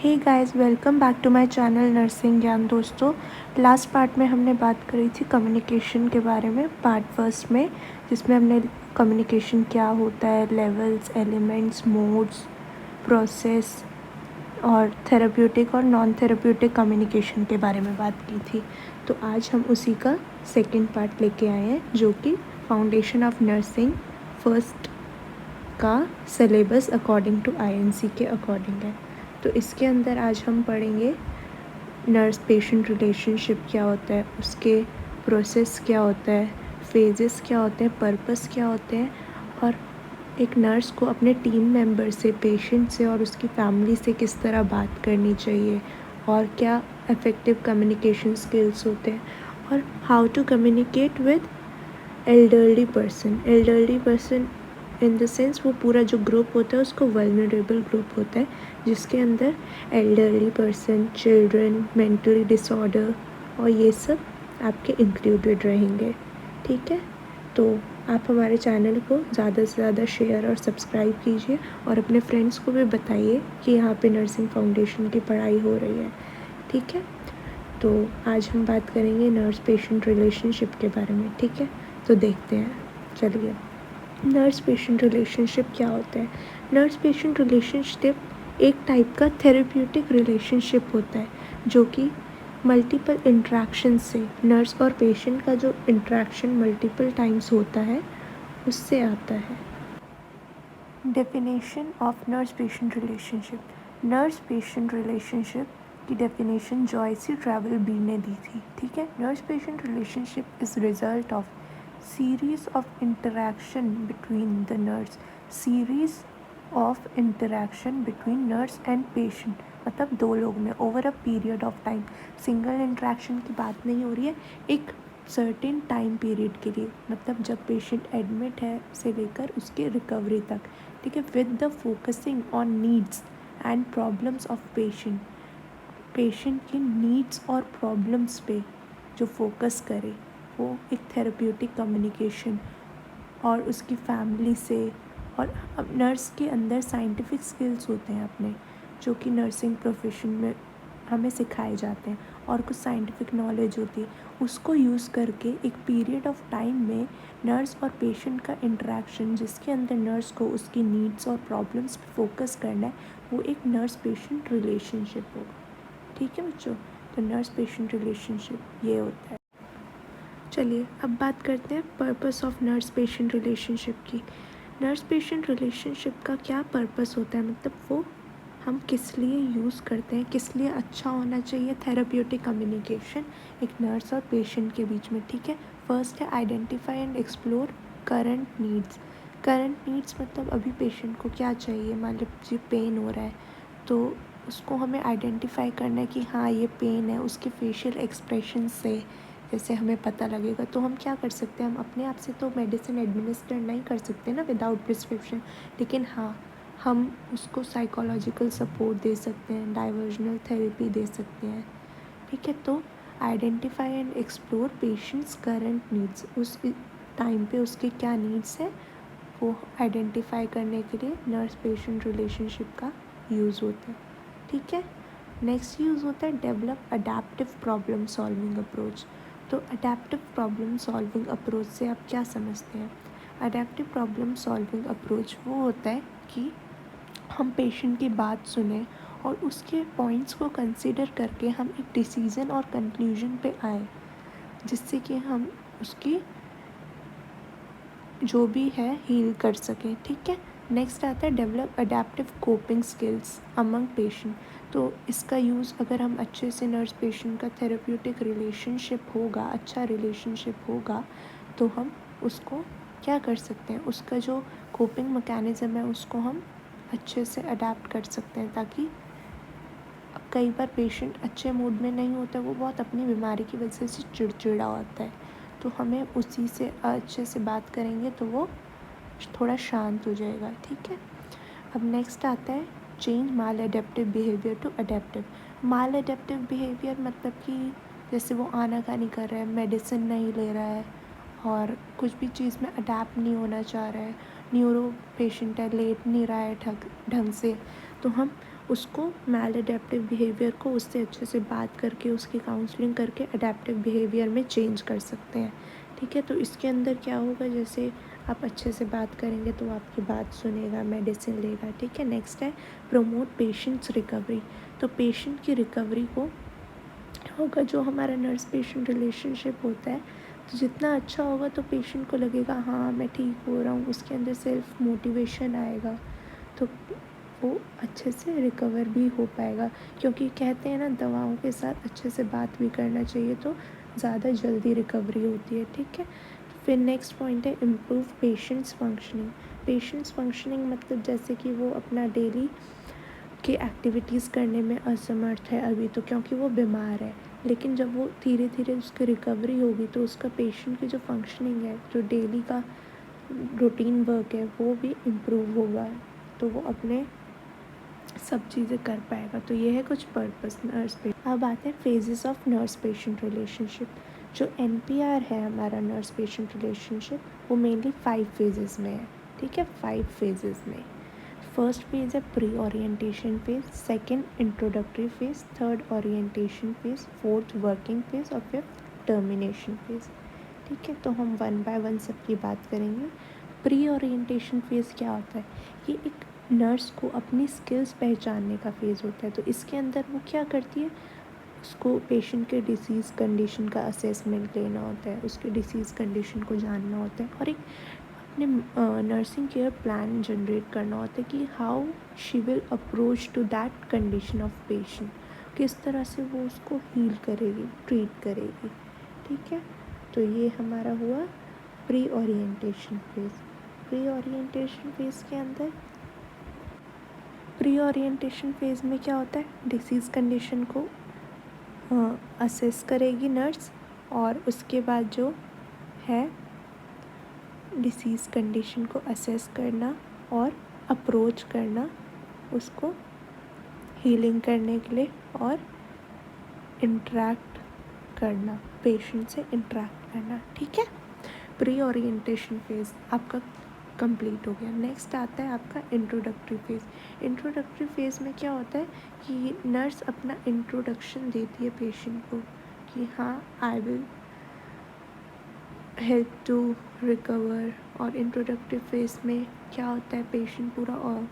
Hey guys, welcome back to my channel nursing Gyan. दोस्तों, last part में हमने बात करी थी कम्युनिकेशन के बारे में, पार्ट फर्स्ट में, जिसमें हमने कम्युनिकेशन क्या होता है, लेवल्स, एलिमेंट्स, मोड्स, प्रोसेस और थेरेप्यूटिक और नॉन थेरेप्यूटिक कम्युनिकेशन के बारे में बात की थी। तो आज हम उसी का सेकेंड पार्ट लेके आए हैं, जो कि फाउंडेशन ऑफ नर्सिंग फर्स्ट का सिलेबस अकॉर्डिंग टू आईएनसी के अकॉर्डिंग है। तो इसके अंदर आज हम पढ़ेंगे नर्स पेशेंट रिलेशनशिप क्या होता है, उसके प्रोसेस क्या होता है, फेजेस क्या होते हैं, पर्पस क्या होते हैं, और एक नर्स को अपने टीम मेंबर से, पेशेंट से और उसकी फैमिली से किस तरह बात करनी चाहिए, और क्या इफ़ेक्टिव कम्युनिकेशन स्किल्स होते हैं, और how to communicate with elderly person in the sense वो पूरा जो ग्रुप होता है उसको वल्नरेबल ग्रुप होता है, जिसके अंदर elderly person, children, mentally disorder और ये सब आपके इंक्लूडेड रहेंगे। ठीक है, तो आप हमारे चैनल को ज़्यादा से ज़्यादा शेयर और सब्सक्राइब कीजिए और अपने फ्रेंड्स को भी बताइए कि यहाँ पे नर्सिंग फाउंडेशन की पढ़ाई हो रही है। ठीक है, तो आज हम बात करेंगे नर्स पेशेंट रिलेशनशिप के बारे में। ठीक है, तो देखते हैं, चलिए। नर्स पेशेंट रिलेशनशिप क्या होता है? नर्स पेशेंट रिलेशनशिप एक टाइप का थेरेप्यूटिक रिलेशनशिप होता है, जो कि मल्टीपल इंट्रैक्शन से, नर्स और पेशेंट का जो इंट्रैक्शन मल्टीपल टाइम्स होता है उससे आता है। Definition of nurse patient relationship. Nurse patient relationship की डेफिनेशन जॉयसी ट्रैवल बी ने दी थी। ठीक है, nurse patient relationship is result of series of interaction between the nurse, series of interaction between nurse and patient, मतलब दो लोग में over a period of time. Single interaction की बात नहीं हो रही है, एक सर्टेन टाइम पीरियड के लिए, मतलब जब पेशेंट एडमिट है से लेकर उसके रिकवरी तक। ठीक है, with the focusing on needs and problems of patient, patient की नीड्स और प्रॉब्लम्स पे जो फोकस करे वो एक थेरेप्यूटिक कम्युनिकेशन, और उसकी फैमिली से। और अब नर्स के अंदर साइंटिफिक स्किल्स होते हैं अपने, जो कि नर्सिंग प्रोफेशन में हमें सिखाए जाते हैं, और कुछ साइंटिफिक नॉलेज होती है, उसको यूज़ करके एक पीरियड ऑफ टाइम में नर्स और पेशेंट का इंटरेक्शन, जिसके अंदर नर्स को उसकी नीड्स और प्रॉब्लम्स पे फोकस करना है, वो एक नर्स पेशेंट रिलेशनशिप होगा। ठीक है बच्चों, तो नर्स पेशेंट रिलेशनशिप ये होता है। चलिए अब बात करते हैं purpose of nurse patient relationship की। नर्स पेशेंट रिलेशनशिप का क्या पर्पस होता है, मतलब वो हम किस लिए यूज़ करते हैं, किस लिए अच्छा होना चाहिए थेरेप्यूटिक कम्युनिकेशन एक नर्स और पेशेंट के बीच में। ठीक है, फर्स्ट है identify and explore current needs. Current needs मतलब अभी पेशेंट को क्या चाहिए, मान लीजिए पेन हो रहा है, तो उसको हमें आइडेंटिफाई करना है कि हाँ ये पेन है, उसके फेशियल एक्सप्रेशन से जैसे हमें पता लगेगा। तो हम क्या कर सकते हैं, हम अपने आप से तो मेडिसिन एडमिनिस्टर नहीं कर सकते ना विदाउट प्रिस्क्रिप्शन, लेकिन हाँ हम उसको साइकोलॉजिकल सपोर्ट दे सकते हैं, डाइवर्जनल थेरेपी दे सकते हैं। ठीक है, तो identify and explore patients current needs, उस टाइम पे उसके क्या नीड्स हैं वो आइडेंटिफाई करने के लिए नर्स पेशेंट रिलेशनशिप का यूज़ होता है। ठीक है, नेक्स्ट यूज़ होता है develop adaptive problem solving approach. तो अडेप्टिव प्रॉब्लम सॉल्विंग अप्रोच से आप क्या समझते हैं? अडेप्टिव प्रॉब्लम सॉल्विंग अप्रोच वो होता है कि हम पेशेंट की बात सुने और उसके पॉइंट्स को कंसिडर करके हम एक डिसीज़न और कंक्लूजन पे आए, जिससे कि हम उसकी जो भी है हील कर सकें। ठीक है, नेक्स्ट आता है develop adaptive coping skills among patient. तो इसका यूज़ अगर हम अच्छे से नर्स पेशेंट का थेरेप्यूटिक रिलेशनशिप होगा, अच्छा रिलेशनशिप होगा, तो हम उसको क्या कर सकते हैं, उसका जो कोपिंग मैकेनिज़्म है उसको हम अच्छे से अडेप्ट कर सकते हैं, ताकि कई बार पेशेंट अच्छे मूड में नहीं होता, वो बहुत अपनी बीमारी की वजह से चिड़चिड़ा होता है, तो हमें उसी से अच्छे से बात करेंगे तो वो थोड़ा शांत हो जाएगा। ठीक है, अब नेक्स्ट आता है change maladaptive behaviour to adaptive. Maladaptive behaviour मतलब कि जैसे वो आनाकानी कर रहा है, मेडिसिन नहीं ले रहा है, और कुछ भी चीज़ में अडेप्ट नहीं होना चाह रहा है, न्यूरो पेशेंट है, लेट नहीं रहा है ढंग से, तो हम उसको मैल अडेप्टिव बिहेवियर को उससे अच्छे से बात करके उसकी काउंसलिंग करके अडेप्टिव बिहेवियर में चेंज कर सकते हैं। ठीक है, तो इसके अंदर क्या होगा, जैसे आप अच्छे से बात करेंगे तो आपकी बात सुनेगा, मेडिसिन लेगा। ठीक है, नेक्स्ट है प्रमोट पेशेंट्स रिकवरी। तो पेशेंट की रिकवरी को होगा, जो हमारा नर्स पेशेंट रिलेशनशिप होता है, तो जितना अच्छा होगा तो पेशेंट को लगेगा हाँ मैं ठीक हो रहा हूँ, उसके अंदर सेल्फ मोटिवेशन आएगा, तो वो अच्छे से रिकवर भी हो पाएगा। क्योंकि कहते हैं ना, दवाओं के साथ अच्छे से बात भी करना चाहिए तो ज़्यादा जल्दी रिकवरी होती है। ठीक है, फिर नेक्स्ट पॉइंट है improve patients functioning. Patients functioning मतलब जैसे कि वो अपना डेली की एक्टिविटीज़ करने में असमर्थ है अभी तो, क्योंकि वो बीमार है, लेकिन जब वो धीरे धीरे उसकी रिकवरी होगी तो उसका पेशेंट की जो फंक्शनिंग है, जो डेली का रूटीन वर्क है, वो भी इम्प्रूव होगा, तो वो अपने सब चीज़ें कर पाएगा। तो ये है कुछ पर्पस नर्स पे। अब आते हैं phases of nurse patient relationship. जो NPR है हमारा नर्स पेशेंट रिलेशनशिप, वो मेनली 5 फेजेस में है। ठीक है, 5 फेजेस में। फर्स्ट फेज़ है pre orientation phase, second introductory phase, third orientation phase, fourth working phase और फिफ्थ टर्मिनेशन फेज़। ठीक है, तो हम वन बाय वन सबकी बात करेंगे। प्री ओरिएंटेशन फेज़ क्या होता है, ये एक नर्स को अपनी स्किल्स पहचानने का फेज़ होता है। तो इसके अंदर वो क्या करती है, उसको पेशेंट के डिसीज़ कंडीशन का असेसमेंट लेना होता है, उसके डिसीज़ कंडीशन को जानना होता है और एक अपने नर्सिंग केयर प्लान जनरेट करना होता है कि how she will approach to that condition of patient, किस तरह से वो उसको हील करेगी, ट्रीट करेगी। ठीक है, तो ये हमारा हुआ pre orientation phase. Pre orientation phase के अंदर प्री ओरिएंटेशन फेज़ में क्या होता है, डिसीज़ कंडीशन को असेस करेगी नर्स, और उसके बाद जो है डिसीज़ कंडीशन को असेस करना और अप्रोच करना उसको हीलिंग करने के लिए, और इंटरेक्ट करना, पेशेंट से इंटरेक्ट करना। ठीक है, प्री ओरिएंटेशन फेज़ आपका कंप्लीट हो गया। नेक्स्ट आता है आपका इंट्रोडक्टरी फेज़। इंट्रोडक्टरी फेज़ में क्या होता है कि नर्स अपना इंट्रोडक्शन देती है पेशेंट को कि हाँ I will help to recover. और इंट्रोडक्टिव फेज़ में क्या होता है, पेशेंट पूरा और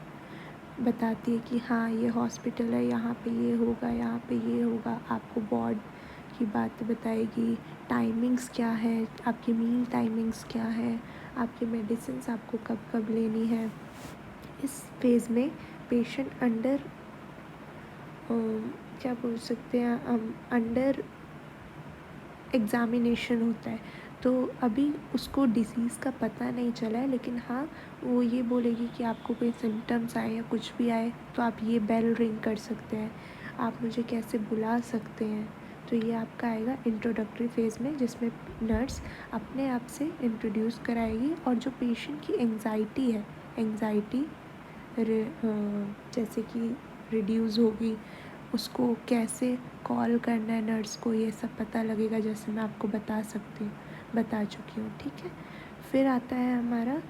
बताती है कि हाँ ये हॉस्पिटल है, यहाँ पे ये होगा, यहाँ पे ये होगा, आपको वार्ड की बात बताएगी, टाइमिंग्स क्या है, आपकी मील टाइमिंग्स क्या है, आपकी मेडिसिन्स आपको कब कब लेनी है। इस फेज़ में पेशेंट अंडर क्या बोल सकते हैं, अंडर एग्ज़ामिनेशन होता है। तो अभी उसको डिसीज़ का पता नहीं चला है, लेकिन हाँ वो ये बोलेगी कि आपको कोई सिम्टम्स आए या कुछ भी आए तो आप ये बेल रिंग कर सकते हैं, आप मुझे कैसे बुला सकते हैं। तो ये आपका आएगा इंट्रोडक्टरी फेज़ में, जिसमें नर्स अपने आप से इंट्रोड्यूस कराएगी, और जो पेशेंट की एंग्जाइटी है, एंग्जाइटी जैसे कि रिड्यूस होगी, उसको कैसे कॉल करना है नर्स को, ये सब पता लगेगा, जैसे मैं आपको बता चुकी हूँ। ठीक है, फिर आता है हमारा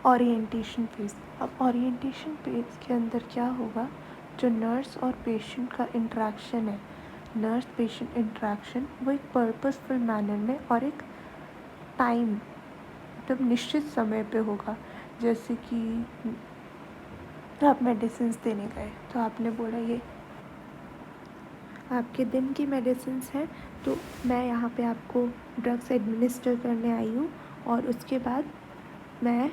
ओरिएंटेशन फेज़। अब ओरिएंटेशन फेज़ के अंदर क्या होगा, जो नर्स और पेशेंट का इंटरेक्शन है, नर्स पेशेंट इंटरेक्शन, वो एक पर्पसफुल मैनर में और एक टाइम मतलब निश्चित समय पे होगा। जैसे कि आप मेडिसिन देने गए तो आपने बोला ये आपके दिन की मेडिसिन हैं, तो मैं यहाँ पे आपको ड्रग्स एडमिनिस्टर करने आई हूँ, और उसके बाद मैं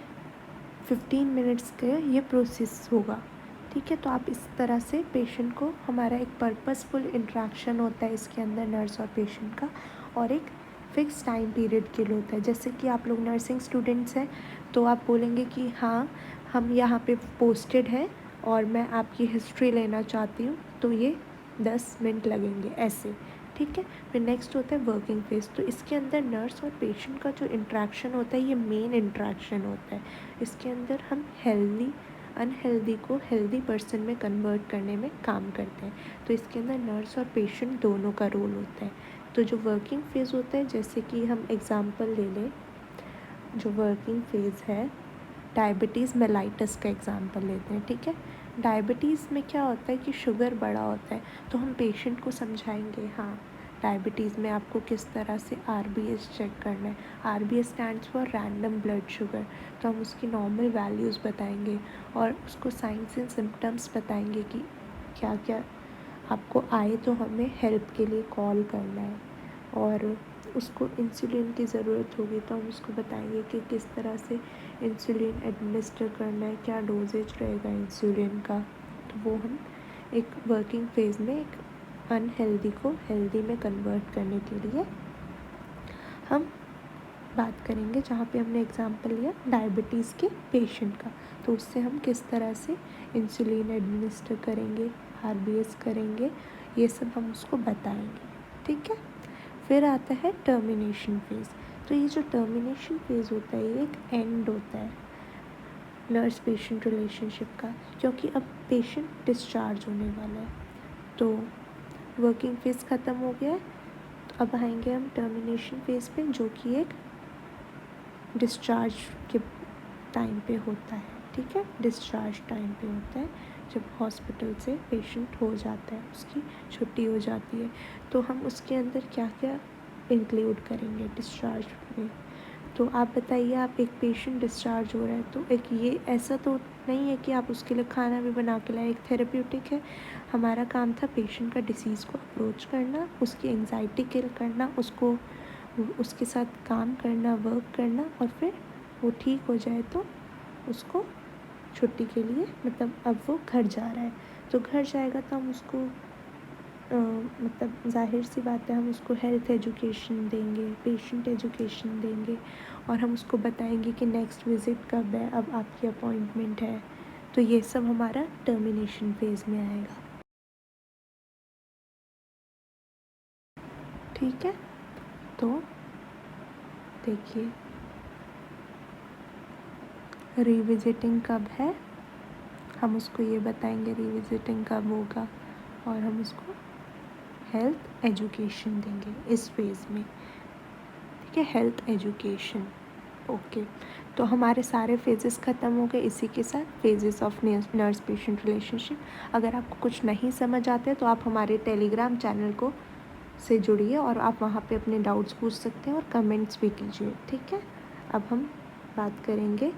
15 मिनट्स के ये प्रोसेस होगा। ठीक है, तो आप इस तरह से पेशेंट को, हमारा एक पर्पसफुल इंट्रैक्शन होता है इसके अंदर नर्स और पेशेंट का, और एक फ़िक्स टाइम पीरियड के लिए होता है। जैसे कि आप लोग नर्सिंग स्टूडेंट्स हैं तो आप बोलेंगे कि हाँ हम यहाँ पे पोस्टेड हैं और मैं आपकी हिस्ट्री लेना चाहती हूँ, तो ये 10 मिनट लगेंगे ऐसे। ठीक है, फिर नेक्स्ट होता है वर्किंग फेज़। तो इसके अंदर नर्स और पेशेंट का जो इंट्रैक्शन होता है, ये मेन इंट्रैक्शन होता है। इसके अंदर हम हेल्दी अनहेल्दी को हेल्दी पर्सन में कन्वर्ट करने में काम करते हैं। तो इसके अंदर नर्स और पेशेंट दोनों का रोल होता है। तो जो वर्किंग फेज़ होता है, जैसे कि हम एग्ज़ाम्पल ले लें, जो वर्किंग फेज़ है, डायबिटीज़ मेलाइटस का एग्ज़ाम्पल लेते हैं। ठीक है, डायबिटीज़ में क्या होता है कि शुगर बढ़ा होता है, तो हम पेशेंट को समझाएंगे हाँ डायबिटीज़ में आपको किस तरह से आरबीएस चेक करना है। RBS stands for random blood sugar, तो हम उसकी नॉर्मल वैल्यूज़ बताएंगे और उसको साइंस एंड सिम्टम्स बताएंगे कि क्या क्या आपको आए तो हमें हेल्प के लिए कॉल करना है। और उसको इंसुलिन की ज़रूरत होगी तो हम उसको बताएंगे कि किस तरह से इंसुलिन एडमिनिस्टर करना है, क्या डोजेज रहेगा इंसुलिन का। तो वो हम एक वर्किंग फेज़ में एक अनहेल्दी को हेल्दी में कन्वर्ट करने के लिए हम बात करेंगे, जहाँ पे हमने एग्जांपल लिया डायबिटीज़ के पेशेंट का। तो उससे हम किस तरह से इंसुलिन एडमिनिस्टर करेंगे, आरबीएस करेंगे, ये सब हम उसको बताएंगे। ठीक है। फिर आता है टर्मिनेशन फेज़। तो ये जो टर्मिनेशन फेज़ होता है ये एक एंड होता है नर्स पेशेंट रिलेशनशिप का, क्योंकि अब पेशेंट डिस्चार्ज होने वाला है। तो वर्किंग फेज़ ख़त्म हो गया है, तो अब आएंगे हम टर्मिनेशन फेज़ पे, जो कि एक डिस्चार्ज के टाइम पे होता है। ठीक है, डिस्चार्ज टाइम पे होता है जब हॉस्पिटल से पेशेंट हो जाता है, उसकी छुट्टी हो जाती है। तो हम उसके अंदर क्या क्या इंक्लूड करेंगे डिस्चार्ज में। तो आप बताइए, आप एक पेशेंट डिस्चार्ज हो रहा है तो एक ये ऐसा तो नहीं है कि आप उसके लिए खाना भी बना के लाए, एक थेरेप्यूटिक है। हमारा काम था पेशेंट का डिसीज़ को अप्रोच करना, उसकी एंग्जाइटी किल करना, उसको उसके साथ काम करना, वर्क करना, और फिर वो ठीक हो जाए तो उसको छुट्टी के लिए, मतलब अब वो घर जा रहा है तो घर जाएगा तो हम उसको मतलब जाहिर सी बात है हम उसको हेल्थ एजुकेशन देंगे, पेशेंट एजुकेशन देंगे, और हम उसको बताएंगे कि नेक्स्ट विज़िट कब है, अब आपकी अपॉइंटमेंट है। तो ये सब हमारा टर्मिनेशन फेज़ में आएगा। ठीक है। तो देखिए, रिविजिटिंग कब है, हम उसको ये बताएंगे रिविजिटिंग कब होगा, और हम उसको हेल्थ एजुकेशन देंगे इस फेज़ में। ठीक है, हेल्थ एजुकेशन। ओके, तो हमारे सारे फेजेस ख़त्म हो गए इसी के साथ, phases of nurse patient relationship. अगर आपको कुछ नहीं समझ आते तो आप हमारे टेलीग्राम चैनल को से जुड़िए और आप वहाँ पे अपने डाउट्स पूछ सकते हैं और कमेंट्स भी कीजिए। ठीक है। अब हम बात करेंगे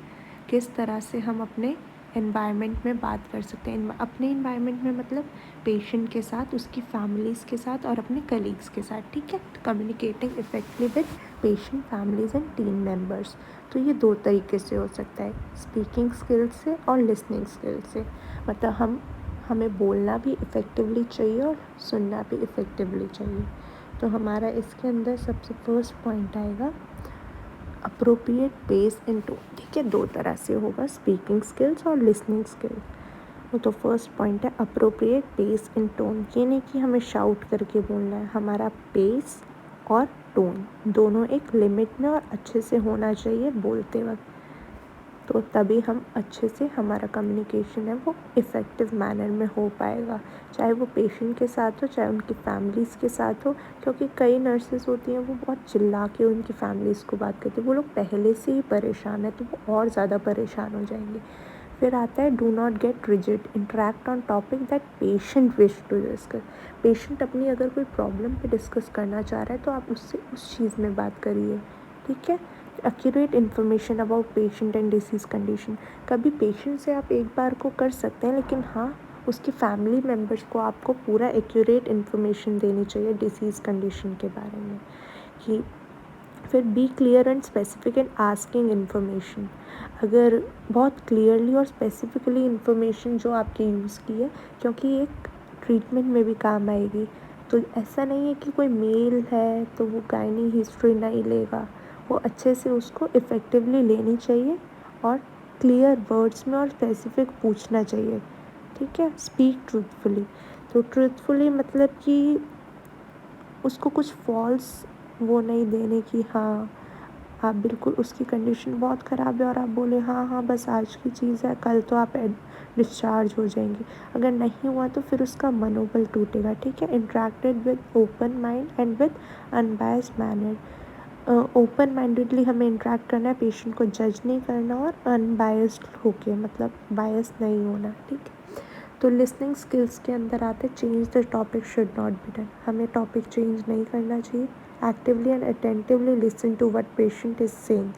किस तरह से हम अपने एनवायरनमेंट में बात कर सकते हैं। अपने एनवायरनमेंट में मतलब पेशेंट के साथ, उसकी फैमिलीज़ के साथ और अपने कलीग्स के साथ। ठीक है, तो communicating effectively with patient families and team members. तो ये दो तरीके से हो सकता है, स्पीकिंग स्किल्स से और लिसनिंग स्किल्स से। मतलब हमें बोलना भी इफ़ेक्टिवली चाहिए और सुनना भी इफ़ेक्टिवली चाहिए। तो हमारा इसके अंदर सबसे फर्स्ट पॉइंट आएगा अप्रोप्रिएट पेस एंड टोन। ठीक है, दो तरह से होगा, स्पीकिंग स्किल्स और लिसनिंग स्किल्स। वो तो फर्स्ट पॉइंट है अप्रोप्रिएट पेस एंड टोन। ये नहीं कि हमें शाउट करके बोलना है, हमारा पेस और टोन दोनों एक लिमिट में और अच्छे से होना चाहिए बोलते वक्त। तो तभी हम अच्छे से, हमारा कम्युनिकेशन है वो इफ़ेक्टिव मैनर में हो पाएगा, चाहे वो पेशेंट के साथ हो चाहे उनकी फैमिलीज़ के साथ हो। क्योंकि कई नर्सेस होती हैं वो बहुत चिल्ला के उनकी फैमिलीज़ को बात करती है, वो लोग पहले से ही परेशान है तो वो और ज़्यादा परेशान हो जाएंगे। फिर आता है do not get rigid, interact on topic that patient wish to discuss. Patient अपनी अगर कोई प्रॉब्लम पे डिस्कस करना चाह रहा है तो आप उससे उस चीज़ में बात करिए। ठीक है। Accurate information about patient and disease condition. कभी पेशेंट से आप एक बार को कर सकते हैं, लेकिन हाँ उसकी फैमिली मेम्बर्स को आपको पूरा एक्यूरेट इन्फॉर्मेशन देनी चाहिए डिसीज़ कंडीशन के बारे में। कि फिर be clear and specific and asking information. अगर बहुत क्लियरली और स्पेसिफिकली इन्फॉर्मेशन जो आपकी यूज़ की है, क्योंकि एक ट्रीटमेंट में भी काम आएगी। तो ऐसा नहीं है कि कोई मेल है तो वो गायनी हिस्ट्री नहीं लेगा, वो अच्छे से उसको इफ़ेक्टिवली लेनी चाहिए और क्लियर वर्ड्स में और स्पेसिफिक पूछना चाहिए। ठीक है, स्पीक ट्रूथफुली। तो ट्रूथफुली मतलब कि उसको कुछ फॉल्स वो नहीं देने की, हाँ आप बिल्कुल उसकी कंडीशन बहुत ख़राब है और आप बोले हाँ हाँ बस आज की चीज़ है, कल तो आप डिस्चार्ज हो जाएंगे। अगर नहीं हुआ तो फिर उसका मनोबल टूटेगा। ठीक है, interacted with open mind and with unbiased manner. Open mindedly हमें इंटरेक्ट करना है, पेशेंट को जज नहीं करना और अनबायस्ड होके, मतलब बायस नहीं होना। ठीक है, तो लिसनिंग स्किल्स के अंदर आते change the topic should not be done, हमें टॉपिक चेंज नहीं करना चाहिए। Actively and attentively listen to what patient is saying,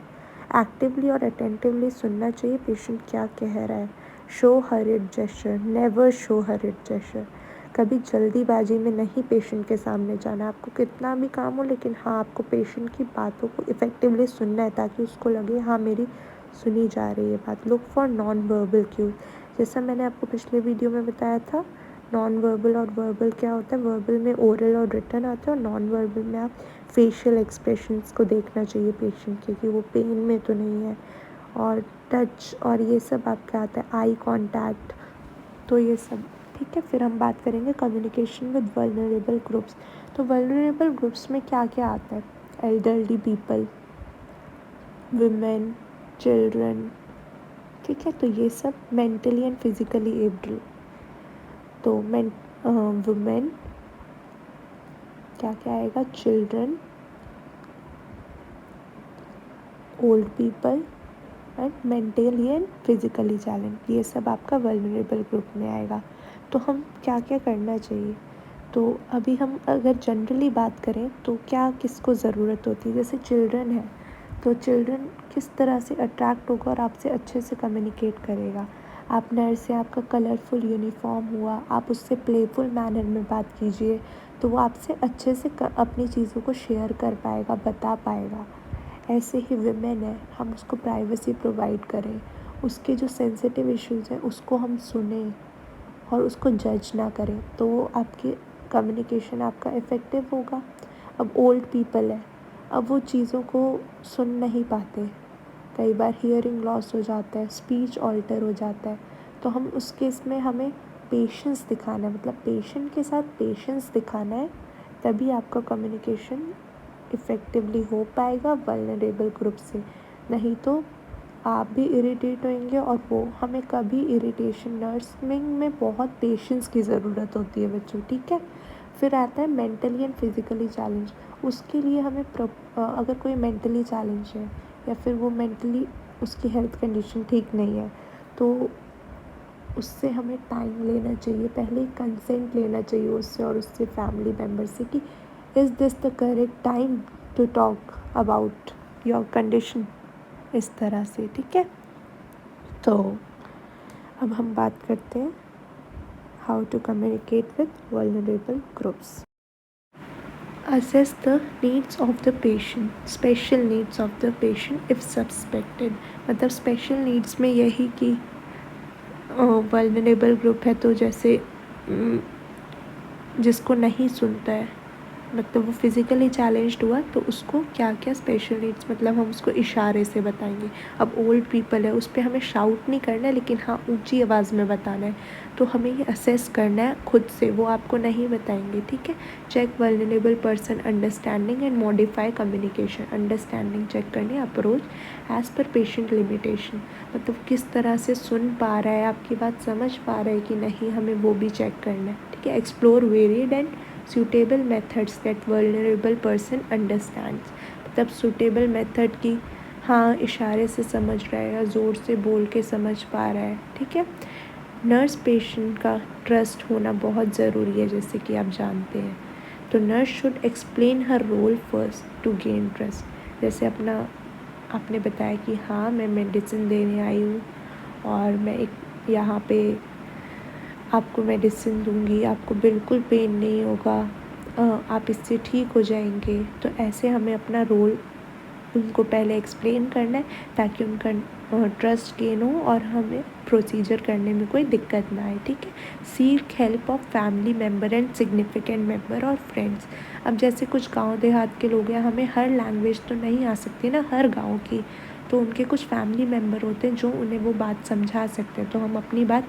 actively और अटेंटिवली सुनना चाहिए पेशेंट क्या कह रहा है। Show hurried gesture, never show hurried gesture, कभी जल्दीबाजी में नहीं पेशेंट के सामने जाना। आपको कितना भी काम हो, लेकिन हाँ आपको पेशेंट की बातों को इफ़ेक्टिवली सुनना है ताकि उसको लगे हाँ मेरी सुनी जा रही है बात। Look for non verbal cues, जैसा मैंने आपको पिछले वीडियो में बताया था, नॉन वर्बल और वर्बल क्या होता है। वर्बल में ओरल और रिटन आता है, और नॉन वर्बल में आप फेशियल एक्सप्रेशंस को देखना चाहिए पेशेंट के कि वो पेन में तो नहीं है। और टच और ये सब आपका आता है, आई कांटेक्ट, तो ये सब ठीक है। फिर हम बात करेंगे कम्युनिकेशन विद वल्नरेबल ग्रुप्स। तो वल्नरेबल ग्रुप्स में क्या क्या आता है, एल्डरली पीपल, वुमेन, चिल्ड्रन, ठीक है। तो ये सब मेंटली एंड फिजिकली एबल, तो वुमेन क्या क्या आएगा, children, old people and mentally and physically challenge, ये सब आपका वल्नरेबल ग्रुप में आएगा। तो हम क्या क्या करना चाहिए, तो अभी हम अगर जनरली बात करें तो क्या किसको ज़रूरत होती है, जैसे चिल्ड्रन है तो चिल्ड्रन किस तरह से अट्रैक्ट होगा और आपसे अच्छे से कम्युनिकेट करेगा। आप नर्स से, आपका कलरफुल यूनिफॉर्म हुआ, आप उससे प्लेफुल मैनर में बात कीजिए तो वो आपसे अच्छे से अपनी चीज़ों को शेयर कर पाएगा, बता पाएगा। ऐसे ही विमेन है, हम उसको प्राइवेसी प्रोवाइड करें, उसके जो सेंसिटिव इश्यूज़ हैं उसको हम सुने और उसको जज ना करें, तो वो आपकी कम्युनिकेशन आपका इफ़ेक्टिव होगा। अब ओल्ड पीपल है, अब वो चीज़ों को सुन नहीं पाते, कई बार हियरिंग लॉस हो जाता है, स्पीच ऑल्टर हो जाता है, तो हम उस केस में हमें पेशेंस दिखाना है, मतलब पेशेंट के साथ पेशेंस दिखाना है, तभी आपका कम्युनिकेशन इफ़ेक्टिवली हो पाएगा वल्नरेबल ग्रुप से। नहीं तो आप भी इरिटेट होंगे और वो, हमें कभी इरिटेशन, नर्सिंग में बहुत पेशेंस की ज़रूरत होती है बच्चों, ठीक है। फिर आता है मेंटली एंड फिज़िकली चैलेंज, उसके लिए हमें अगर कोई मेंटली चैलेंज है या फिर वो मेंटली उसकी हेल्थ कंडीशन ठीक नहीं है, तो उससे हमें टाइम लेना चाहिए, पहले कंसेंट लेना चाहिए उससे और उससे फैमिली मेम्बर से कि is this the correct time to talk about your condition, इस तरह से, ठीक है। तो अब हम बात करते हैं how to communicate with vulnerable groups. Assess the needs of the patient, special needs of the patient if suspected, मतलब स्पेशल नीड्स में यही कि वल्नरेबल ग्रुप है तो जैसे जिसको नहीं सुनता है, मतलब वो फिज़िकली चैलेंज्ड हुआ तो उसको क्या क्या स्पेशल नीड्स, मतलब हम उसको इशारे से बताएंगे। अब ओल्ड पीपल है, उस पर हमें शाउट नहीं करना है, लेकिन हाँ ऊंची आवाज़ में बताना है, तो हमें ये असेस करना है खुद से, वो आपको नहीं बताएंगे, ठीक है। Check vulnerable person understanding and modify communication, understanding check करनी, approach as per patient limitation, मतलब किस तरह से सुन पा रहा है, आपकी बात समझ पा रहा है कि नहीं, हमें वो भी चेक करना है, ठीक है। Explore varied and suitable methods that vulnerable person understands, मतलब suitable method की, हाँ इशारे से समझ रहा है या ज़ोर से बोल के समझ पा रहा है, ठीक है। नर्स पेशेंट का ट्रस्ट होना बहुत ज़रूरी है, जैसे कि आप जानते हैं। तो nurse should explain her role first to gain trust, जैसे अपना आपने बताया कि हाँ मैं मेडिसिन देने आई हूँ और मैं एक यहाँ पे आपको मेडिसिन दूंगी, आपको बिल्कुल पेन नहीं होगा, आप इससे ठीक हो जाएंगे, तो ऐसे हमें अपना रोल उनको पहले एक्सप्लेन करना है ताकि उनका ट्रस्ट गेन हो और हमें प्रोसीजर करने में कोई दिक्कत ना आए, ठीक है। Seek help of family member and significant member और फ्रेंड्स, अब जैसे कुछ गांव देहात के लोग हैं, हमें हर लैंग्वेज तो नहीं आ सकती ना हर गांव की, तो उनके कुछ फैमिली मेम्बर होते हैं जो उन्हें वो बात समझा सकते हैं, तो हम अपनी बात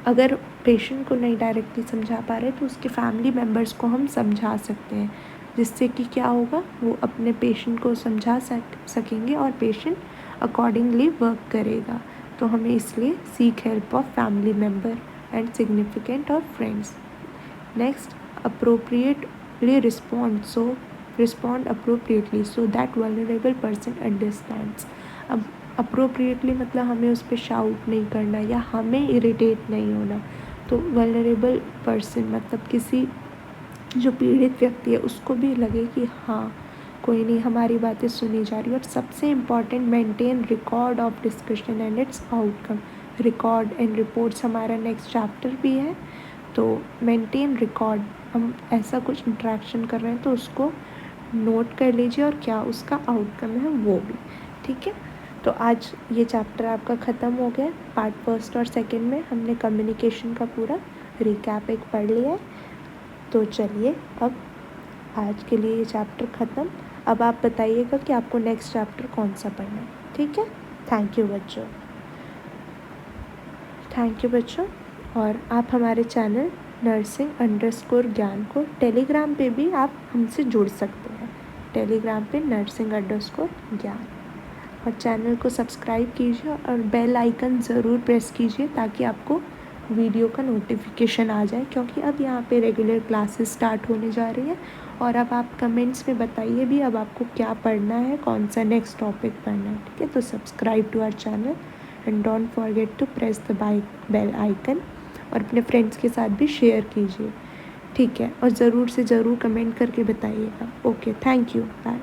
अगर पेशेंट को नहीं डायरेक्टली समझा पा रहे तो उसके फैमिली मेम्बर्स को हम समझा सकते हैं, जिससे कि क्या होगा, वो अपने पेशेंट को समझा सकेंगे और पेशेंट अकॉर्डिंगली वर्क करेगा। तो हमें इसलिए seek help of family member and significant और friends. Next, appropriately respond appropriately so that vulnerable person understands. अब अप्रोप्रिएटली मतलब हमें उस पर शाउट नहीं करना या हमें इरिटेट नहीं होना, तो वल्नरेबल पर्सन मतलब किसी जो पीड़ित व्यक्ति है उसको भी लगे कि हाँ कोई नहीं, हमारी बातें सुनी जा रही है। और सबसे important, maintain record of discussion and it's outcome. Record and reports हमारा नेक्स्ट चैप्टर भी है, तो मेंटेन रिकॉर्ड, हम ऐसा कुछ इंट्रैक्शन कर रहे हैं तो उसको नोट कर लीजिए और क्या उसका आउटकम है वो भी, ठीक है। तो आज ये चैप्टर आपका ख़त्म हो गया। पार्ट फर्स्ट और सेकंड में हमने कम्युनिकेशन का पूरा रिकैप एक पढ़ लिया है। तो चलिए अब आज के लिए ये चैप्टर ख़त्म। अब आप बताइएगा कि आपको नेक्स्ट चैप्टर कौन सा पढ़ना है, ठीक है। थैंक यू बच्चों, थैंक यू बच्चों। और आप हमारे चैनल नर्सिंग_ज्ञान को टेलीग्राम पे भी आप हमसे जुड़ सकते हैं, टेलीग्राम पे नर्सिंग_ज्ञान। और चैनल को सब्सक्राइब कीजिए और बेल आइकन ज़रूर प्रेस कीजिए ताकि आपको वीडियो का नोटिफिकेशन आ जाए, क्योंकि अब यहाँ पे रेगुलर क्लासेस स्टार्ट होने जा रही है। और अब आप कमेंट्स में बताइए भी अब आपको क्या पढ़ना है, कौन सा नेक्स्ट टॉपिक पढ़ना है, ठीक है। तो subscribe to our channel and don't forget to press the bell icon, और अपने फ्रेंड्स के साथ भी शेयर कीजिए, ठीक है। और ज़रूर से ज़रूर कमेंट करके बताइएगा। Okay, thank you, bye.